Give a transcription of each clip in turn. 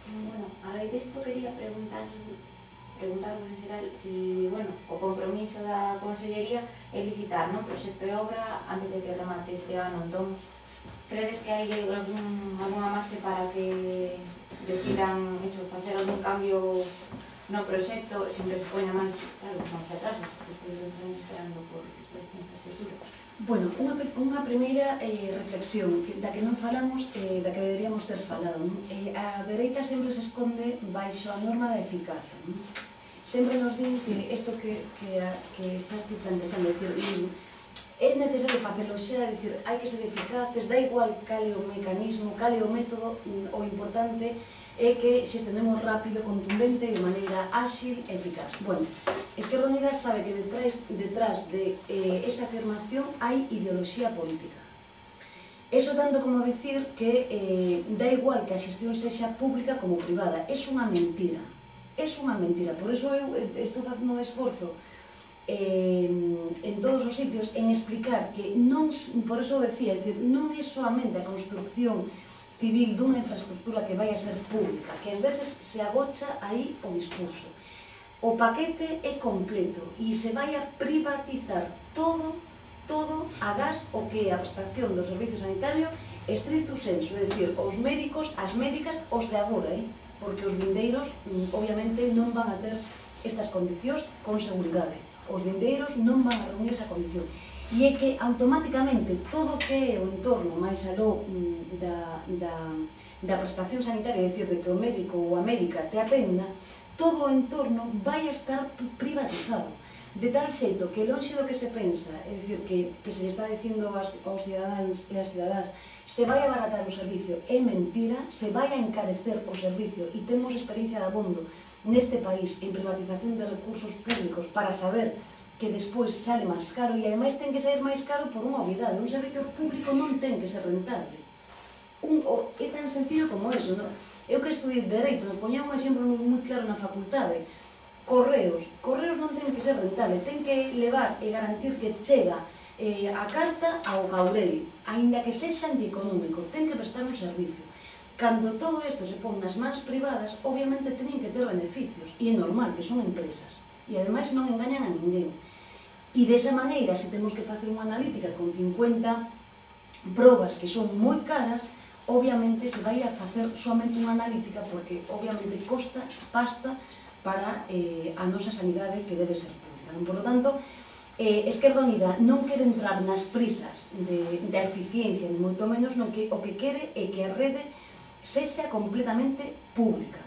Bueno, a raíz disto quería preguntaros en xeral si, bueno, o compromiso da Consellería é licitar, non, proxecto e obra antes de que remate este ano. Entón, credes que hai algunha marxe para que decidan iso, facer algún cambio no proxecto sin que se poña máis, claro, máis atrasos, despois de estar esperando por esta infraestructura? Bueno, unha primeira reflexión da que non falamos, da que deberíamos ter falado, non? A dereita sempre se esconde baixo a norma da eficacia, non? Sempre nos din que isto que estás ti plantexando, é dicir, é necesario facelo xa, é dicir, hai que ser eficaces, dá igual cal é o mecanismo, cal é o método, o importante é que xestionemos rápido, contundente e de maneira áxil e eficaz. Bueno, Izquierda Unida sabe que detrás de esa afirmación hai ideoloxía política. Eso tanto como decir que dá igual que a xestión sexa pública como privada. É unha mentira. É unha mentira. Por iso eu estou facendo un esforzo en todos os sitios en explicar que non, por iso decía, non é soamente a construcción civil dunha infraestructura que vai a ser pública, que ás veces se agocha aí o discurso. O paquete é completo e se vai a privatizar todo agás o que é a prestación do servicio sanitario estricto sensu, é dicir, os médicos, as médicas, os de agora, porque os vindeiros obviamente non van a ter estas condicións con seguridade. Os vindeiros non van a reunir esa condición. E é que automáticamente todo o que é o entorno máis aló da prestación sanitaria, é dicir, de que o médico ou a médica te atenda, todo o entorno vai a estar privatizado. De tal xeito que lonxe do que se pensa, é dicir, que se le está dicindo aos cidadáns e ás cidadás, se vai a abaratar o servicio, é mentira, se vai a encarecer o servicio, e temos experiencia de abondo neste país en privatización de recursos públicos para saber que despois sale máis caro, e ademais ten que sair máis caro por unha obviedade. Un servicio público non ten que ser rentable. É tan sencillo como eso. Eu que estudiei Dereito, nos poñía un exemplo moi claro na facultade. Correos non ten que ser rentable, ten que levar e garantir que chega a carta ao Caurel, aínda que sexa antieconómico, ten que prestar un servicio. Cando todo isto se pon nas mans privadas, obviamente teñen que ter beneficios, e é normal que son empresas, e ademais non engañan a ninguén. E desa maneira, se temos que facer unha analítica con 50 probas que son moi caras, obviamente se vai a facer somente unha analítica porque obviamente costa pasta para a nosa sanidade que debe ser pública. Por lo tanto, Izquierda Unida non quere entrar nas prisas da eficiencia, ni moito menos, o que quere é que a rede sexa completamente pública.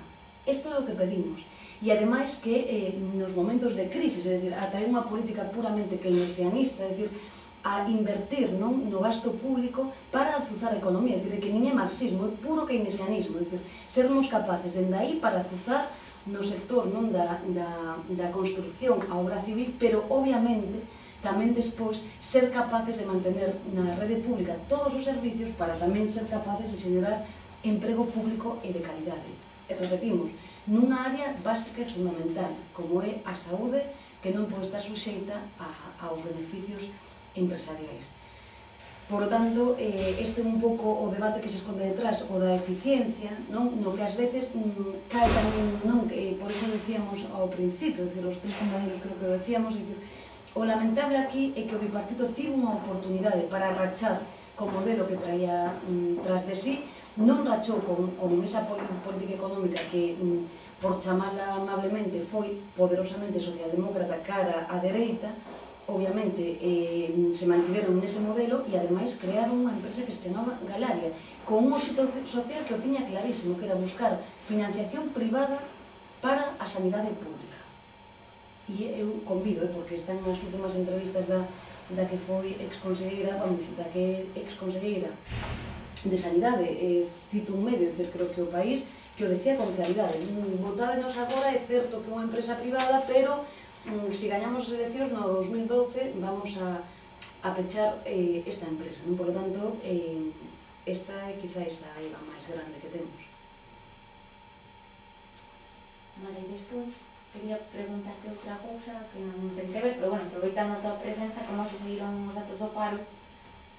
Isto é o que pedimos. E ademais que nos momentos de crisis, é dicir, ata é unha política puramente keynesianista, é dicir, a invertir no gasto público para azuzar a economía, é dicir, que nin é marxismo, é puro keynesianismo, é dicir, sermos capaces dende aí para azuzar no sector da construcción a obra civil, pero obviamente tamén despois ser capaces de mantener na rede pública todos os servicios para tamén ser capaces de xenerar emprego público e de calidade. E repetimos, nunha área básica e fundamental, como é a saúde, que non pode estar suxeita aos beneficios empresariais. Por lo tanto, este é un pouco o debate que se esconde detrás, o da eficiencia, no que ás veces cae tamén, por iso decíamos ao principio, os tres compañeros creo que o decíamos, o lamentable aquí é que o bipartito tivo unha oportunidade para rachar co modelo que traía tras de sí, non rachou con esa política económica que, por chamarla amablemente, foi poderosamente socialdemócrata cara á dereita. Obviamente se mantiveron nese modelo e ademais crearon unha empresa que se chamaba Galaria, con un éxito social que o tiña clarísimo, que era buscar financiación privada para a sanidade pública. E eu convido, porque están nas últimas entrevistas da que foi exconselleira, da que é exconselleira de Sanidade, cito un medio, creo que o país, que o decía con claridade. Votádenos agora, é certo que é unha empresa privada, pero se gañamos as eleccións no 2012 vamos a pechar esta empresa. Por lo tanto, esta é quizás a eiva máis grande que temos. Vale, e despois quería preguntarte outra cousa que non ten que ver, pero bueno, aproveitando a tua presenza, como se seguiron os datos do paro,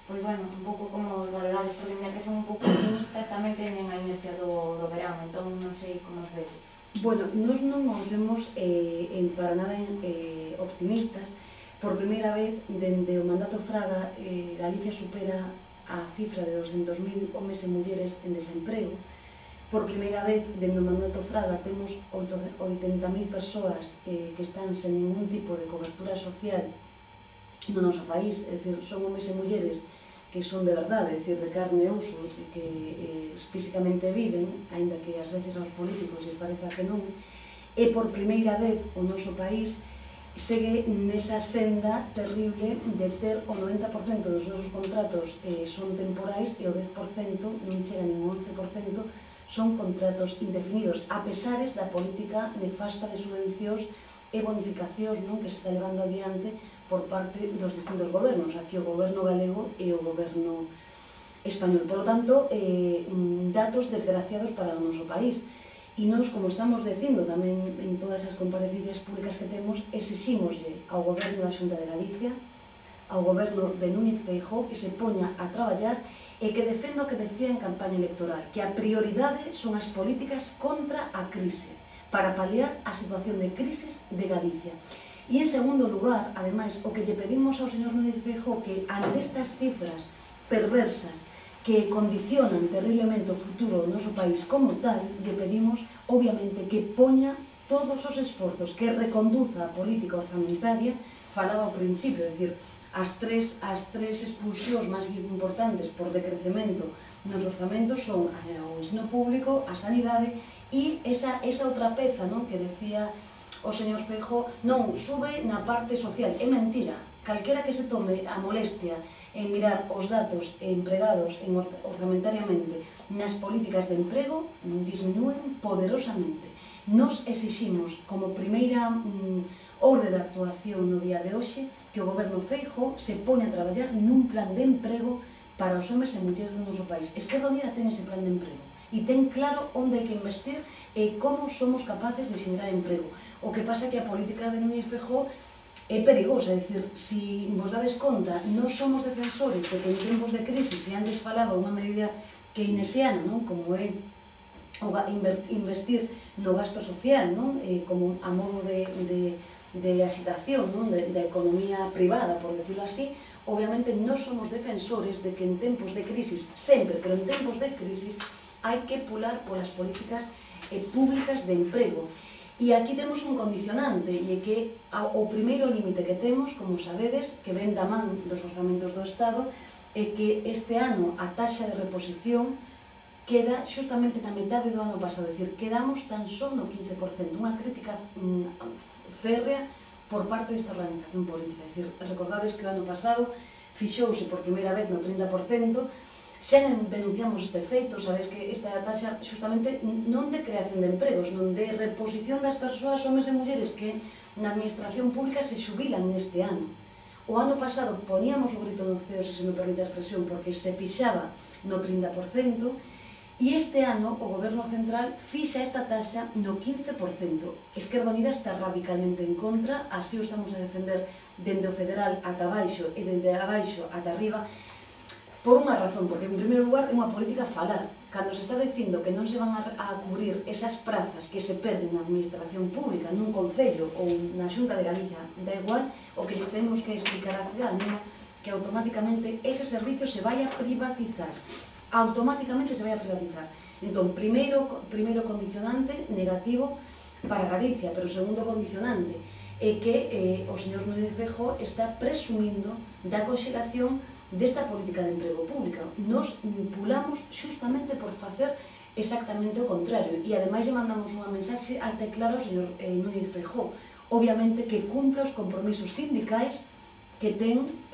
pois bueno, un pouco como os valorades, porque mira que son un pouco optimistas, tamén tenen a inercia do verán, entón non non sei como os vedes. Bueno, nós non nos vemos para nada optimistas. Por primeira vez, dende o mandato Fraga, Galicia supera a cifra de 200.000 homes e mulleres en desemprego. Por primeira vez, dende o mandato Fraga, temos 80.000 persoas que están sen ningún tipo de cobertura social no noso país, é dicir, son homes e mulleres que son de verdade, é dicir, de carne e oso, que físicamente viven, aínda que ás veces aos políticos lles pareza que non, e por primeira vez o noso país segue nesa senda terrible de ter o 90% dos nosos contratos son temporais e o 10% non chega nin o 11% son contratos indefinidos, a pesares da política nefasta de subvencións e bonificacións que se está levando adiante por parte dos distintos gobernos, aquí o goberno galego e o goberno español. Por lo tanto, datos desgraciados para o noso país. E nós, como estamos dicindo tamén en todas as comparecencias públicas que temos, exiximoslle ao goberno da Xunta de Galicia, ao goberno de Núñez Feijóo, que se poña a traballar e que defenda o que decía en campaña electoral, que a prioridade son as políticas contra a crise, para paliar a situación de crisis de Galicia. E en segundo lugar, ademais, o que lle pedimos ao señor Núñez Feijóo, que ante estas cifras perversas que condicionan terriblemente o futuro do noso país como tal, lle pedimos, obviamente, que poña todos os esforzos, que reconduza a política orzamentaria, falaba ao principio, é dicir, as tres expulsións máis importantes por decrecemento nos orzamentos son o ensino público, a sanidade e esa outra peza que decía o señor Feijóo, non, sube na parte social. É mentira. Calquera que se tome a molestia en mirar os datos empregados orzamentariamente nas políticas de emprego disminúen poderosamente. Nos exiximos, como primeira orde de actuación no día de hoxe, que o goberno Feijóo se pone a traballar nun plan de emprego para os homes e mulleres do noso país. Esquerda Unida ten ese plan de emprego e ten claro onde hai que investir e como somos capaces de xenerar emprego. O que pasa é que a política de Núñez Feijóo é perigosa, é dicir, se vos dades conta, non somos defensores de que en tempos de crisis, se antes falaba unha medida keynesiana, como é investir no gasto social, como a modo de axitación da economía privada, por decirlo así, obviamente non somos defensores de que en tempos de crisis, sempre, pero en tempos de crisis, hai que pular polas políticas públicas de emprego. E aquí temos un condicionante, e é que o primeiro límite que temos, como sabedes, que ven da man dos orzamentos do Estado, é que este ano a taxa de reposición queda xustamente na metade do ano pasado, é dicir, quedamos tan só no 15%, unha crítica férrea por parte desta organización política. É dicir, recordades que o ano pasado fixouse por primeira vez no 30%, xa denunciamos este feito, sabes que esta taxa xustamente non de creación de empregos, non de reposición das persoas, homes e mulleres que na administración pública se xubilan neste ano. O ano pasado poníamos o grito no ceo, se me permite a expresión, porque se fixaba no 30%, e este ano o goberno central fixa esta taxa no 15%. Esquerda Unida está radicalmente en contra, así o estamos a defender dende o federal ata abaixo e dende abaixo ata arriba, por unha razón, porque en primeiro lugar é unha política falaz. Cando se está dicindo que non se van a cubrir esas prazas que se perden na administración pública nun concello ou na Xunta de Galicia, da igual, o que lles temos que explicar á ciudadanía que automáticamente ese servicio se vai a privatizar. Automáticamente se vai a privatizar. Entón, primeiro condicionante negativo para Galicia, pero o segundo condicionante é que o señor Núñez Feijóo está presumindo da conxelación desta política de emprego pública. Nos pulamos xustamente por facer exactamente o contrario e ademais lle mandamos unha mensaxe alta e clara ao señor Núñez Feijóo, obviamente que cumpla os compromisos sindicais que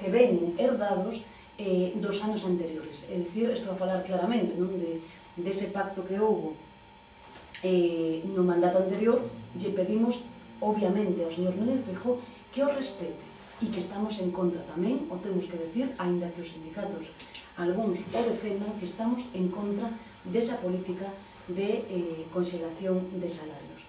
veñen herdados dos anos anteriores. É dicir, estou a falar claramente dese pacto que houbo no mandato anterior, lle pedimos obviamente ao señor Núñez Feijóo que o respete e que estamos en contra tamén, o temos que decir, aínda que os sindicatos algúns o defendan, que estamos en contra desa política de conxelación de salarios.